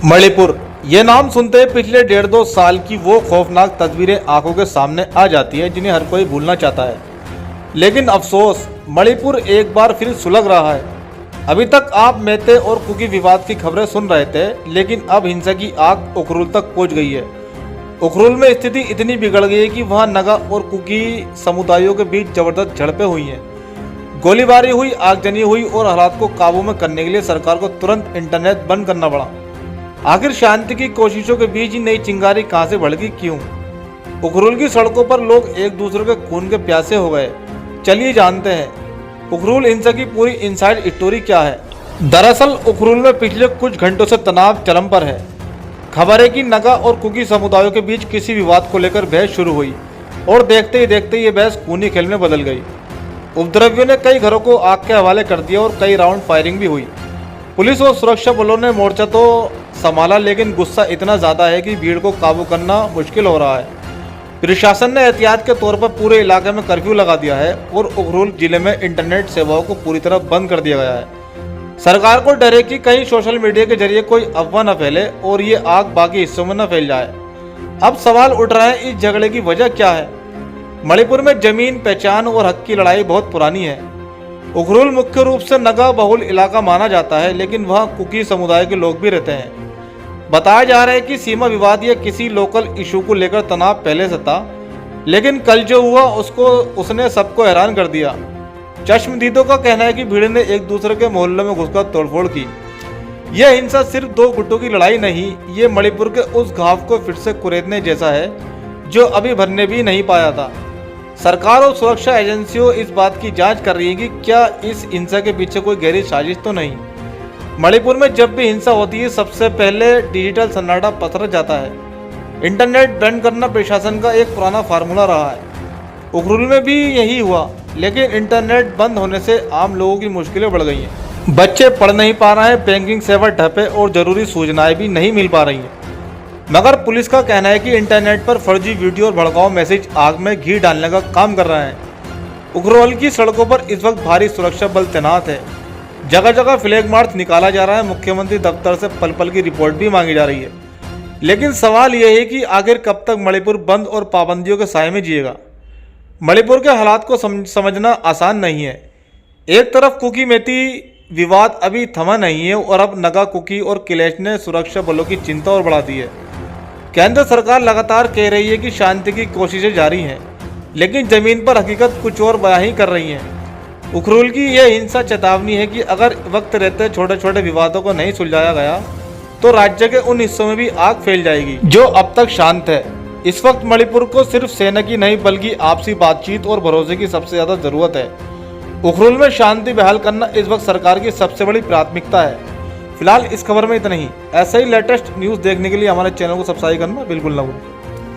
मणिपुर, ये नाम सुनते ही पिछले 1.5-2 साल की वो खौफनाक तस्वीरें आंखों के सामने आ जाती है जिन्हें हर कोई भूलना चाहता है। लेकिन अफसोस, मणिपुर एक बार फिर सुलग रहा है। अभी तक आप मेते और कुकी विवाद की खबरें सुन रहे थे, लेकिन अब हिंसा की आग उखरुल तक पहुंच गई है। उखरुल में स्थिति इतनी बिगड़ गई है कि वहां नगा और कुकी समुदायों के बीच जबरदस्त झड़पें हुई हैं। गोलीबारी हुई, आगजनी हुई और हालात को काबू में करने के लिए सरकार को तुरंत इंटरनेट बंद करना पड़ा। आखिर शांति की कोशिशों के बीच ही नई चिंगारी कहां से भड़की, क्यों? उखरुल की सड़कों पर लोग एक दूसरे के खून के प्यासे हो गए। चलिए जानते हैं उखरुल हिंसा की पूरी इनसाइड स्टोरी क्या है। दरअसल उखरुल में पिछले कुछ घंटों से तनाव चरम पर है। खबर है कि नगा और कुकी समुदायों के बीच किसी विवाद को लेकर बहस शुरू हुई और देखते ही देखते ये बहस खूनी खेल में बदल गई। उपद्रवियों ने कई घरों को आग के हवाले कर दिया और कई राउंड फायरिंग भी हुई। पुलिस और सुरक्षा बलों ने मोर्चा तो संभाला, लेकिन गुस्सा इतना ज्यादा है कि भीड़ को काबू करना मुश्किल हो रहा है। प्रशासन ने एहतियात के तौर पर पूरे इलाके में कर्फ्यू लगा दिया है और उखरुल जिले में इंटरनेट सेवाओं को पूरी तरह बंद कर दिया गया है। सरकार को डर है कि कहीं सोशल मीडिया के जरिए कोई अफवाह न फैले और ये आग बाकी हिस्सों में न फैल जाए। अब सवाल उठ रहा है, इस झगड़े की वजह क्या है? मणिपुर में जमीन, पहचान और हक की लड़ाई बहुत पुरानी है। उखरुल मुख्य रूप से नगा बहुल इलाका माना जाता है, लेकिन वहाँ कुकी समुदाय के लोग भी रहते हैं। बताया जा रहा है कि सीमा विवाद या किसी लोकल इशू को लेकर तनाव पहले से था, लेकिन कल जो हुआ उसने सबको हैरान कर दिया। चश्मदीदों का कहना है कि भीड़ ने एक दूसरे के मोहल्लों में घुसकर तोड़फोड़ की। यह हिंसा सिर्फ दो गुटों की लड़ाई नहीं, ये मणिपुर के उस घाव को फिर से कुरेदने जैसा है जो अभी भरने भी नहीं पाया था। सरकार और सुरक्षा एजेंसियों इस बात की जांच कर रही है कि क्या इस हिंसा के पीछे कोई गहरी साजिश तो नहीं। मणिपुर में जब भी हिंसा होती है, सबसे पहले डिजिटल सन्नाटा पसर जाता है। इंटरनेट बंद करना प्रशासन का एक पुराना फार्मूला रहा है। उखरुल में भी यही हुआ, लेकिन इंटरनेट बंद होने से आम लोगों की मुश्किलें बढ़ गई हैं। बच्चे पढ़ नहीं पा रहे हैं, बैंकिंग सेवा ठप है और जरूरी सूचनाएं भी नहीं मिल पा रही हैं। मगर पुलिस का कहना है कि इंटरनेट पर फर्जी वीडियो और भड़काऊ मैसेज आग में घी डालने का काम कर रहे हैं। उखरुल की सड़कों पर इस वक्त भारी सुरक्षा बल तैनात है। जगह जगह फ्लैग मार्च निकाला जा रहा है। मुख्यमंत्री दफ्तर से पल पल की रिपोर्ट भी मांगी जा रही है। लेकिन सवाल यह है कि आखिर कब तक मणिपुर बंद और पाबंदियों के साए में जिएगा। मणिपुर के हालात को समझना आसान नहीं है। एक तरफ कुकी मेती विवाद अभी थमा नहीं है और अब नगा, कुकी और किलेश ने सुरक्षा बलों की चिंता और बढ़ा दी है। केंद्र सरकार लगातार कह रही है कि शांति की कोशिशें जारी हैं, लेकिन जमीन पर हकीकत कुछ और बयां ही कर रही है। उखरुल की यह हिंसा चेतावनी है कि अगर वक्त रहते छोटे छोटे विवादों को नहीं सुलझाया गया तो राज्य के उन हिस्सों में भी आग फैल जाएगी जो अब तक शांत है। इस वक्त मणिपुर को सिर्फ सेना की नहीं बल्कि आपसी बातचीत और भरोसे की सबसे ज्यादा जरूरत है। उखरुल में शांति बहाल करना इस वक्त सरकार की सबसे बड़ी प्राथमिकता है। फिलहाल इस खबर में इतना ही। ऐसे ही लेटेस्ट न्यूज देखने के लिए हमारे चैनल को सब्सक्राइब करना बिल्कुल ना भूलें।